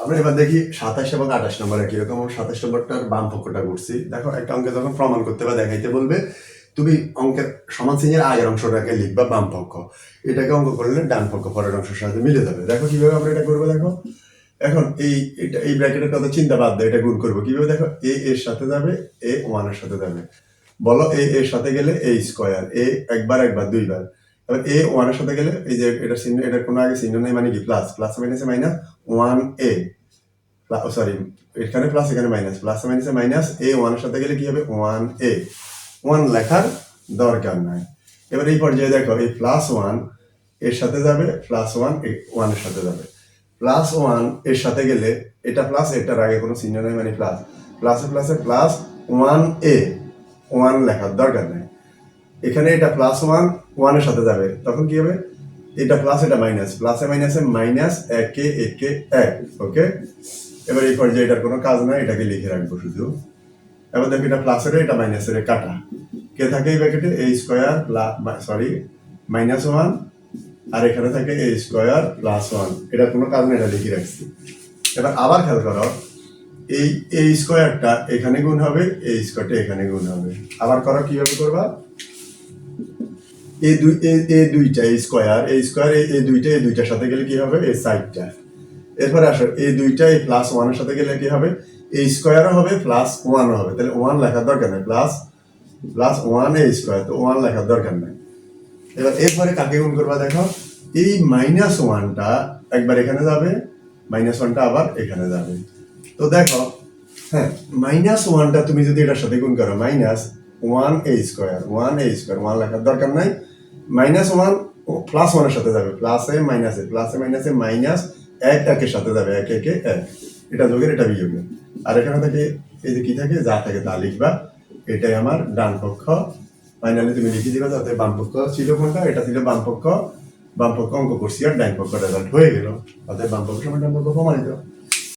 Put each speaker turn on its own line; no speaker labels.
আমরা এবার দেখি 27 এবং 28 নম্বরে কিরকম। 27 নম্বরটার বাম পক্ষটা করছি। দেখো একটা অঙ্কে যখন প্রমাণ করতে বা দেখাইতে বলবে, তুমি অঙ্কের সমান চিহ্নের আগের অংশটাকে লিখবা বাম পক্ষ, এটাকে অঙ্ক করলে ডান পক্ষ পরের অংশের সাথে মিলে যাবে। দেখো কিভাবে আমরা এটা করবো। দেখো এখন এই ব্র্যাকেটের কথা চিন্তা বাদ দেয়, এটা গুণ করবো কিভাবে। দেখো এ এর সাথে যাবে, এ ওয়ান এর সাথে যাবে। বলো এ এর সাথে গেলে এ স্কোয়ার, এ একবার দুইবার। এবার এ ওয়ান এর সাথে গেলে এই যে এটা চিহ্ন, এটার কোনো আগে চিহ্ন নেই, মানে কি প্লাস, প্লাস মাইনাসে মাইনাস ওয়ান এ, সরি এখানে প্লাস এখানে মাইনাস, প্লাস মাইনাসে মাইনাস এ ওয়ান এর সাথে গেলে কি হবে ওয়ান এ। ওয়ান লেখার দরকার নাই। এবার এই পর্যায়ে দেখো এই প্লাস ওয়ান এর সাথে যাবে, প্লাস ওয়ান ওয়ান এর সাথে যাবে। প্লাস ওয়ান এর সাথে গেলে এটা প্লাস, এটার আগে কোনো চিহ্ন নেই, মানে প্লাস, প্লাসে প্লাসে প্লাস ওয়ান এ, ওয়ান লেখার দরকার নেই। এখানে এটা প্লাস ওয়ান ওয়ান এর সাথে যাবে, তখন কি হবে এটা প্লাস এটা মাইনাস, প্লাসে মাইনাসে মাইনাস একে একে এক। ওকে, এবার এই পর্যায়ে এটার কোনো কাজ নাই, এটাকে লিখে রাখবো শুধু। এবার দেখো এটা প্লাসের এটা মাইনাসের কাটা, কে থাকে এই ব্র্যাকেটে এ স্কোয়ার সরি মাইনাস ওয়ান, আর এখানে থাকে এ স্কোয়ার প্লাস ওয়ান। এটার কোনো কাজ নেই, এটা লিখে রাখছি। এবার আবার খেয়াল করো, এই এ স্কোয়ারটা এখানে গুণ হবে, এই স্কোয়ারটা এখানে গুণ হবে। আবার করো, কিভাবে করবা, এই দুইটা এই স্কোয়ার এই দুইটার সাথে গেলে কি হবে এই সাইডটা। এরপরে আসো এই দুইটা এই প্লাস ওয়ানের সাথে গেলে কি হবে এই স্কোয়ারও হবে প্লাস ওয়ানও হবে, তাহলে ওয়ান লেখার দরকার নেই, প্লাস প্লাস ওয়ান এ স্কোয়ার, তো ওয়ান লেখার দরকার নেই। এবার এরপরে কাকে গুণ করবা, দেখো এই মাইনাস ওয়ানটা একবার এখানে যাবে, মাইনাস ওয়ানটা আবার এখানে যাবে। তো দেখো হ্যাঁ, মাইনাস ওয়ানটা তুমি যদি এটার সাথে গুণ করো, মাইনাস ওয়ান এ স্কোয়ার, ওয়ান লেখার দরকার নাই। মাইনাস ওয়ান প্লাস ওয়ানের সাথে যাবে, প্লাসে মাইনাসে মাইনাস এক একের সাথে যাবে, এক একে এক, এটা যোগের এটা বিয়োগের। আর এখানে থেকে এই যে কি থাকে যা থাকে তা লিখবা, এটাই আমার ডান পক্ষ। ফাইনালি তুমি লিখে দিবা, যাতে বাম পক্ষ ছিল কোনটা, এটা ছিল বাম পক্ষ অঙ্ক করছি, আর ডান পক্ষ রেজাল্ট হয়ে গেল, অর্থাৎ বাম পক্ষ সমান ডান পক্ষ প্রমাণিত।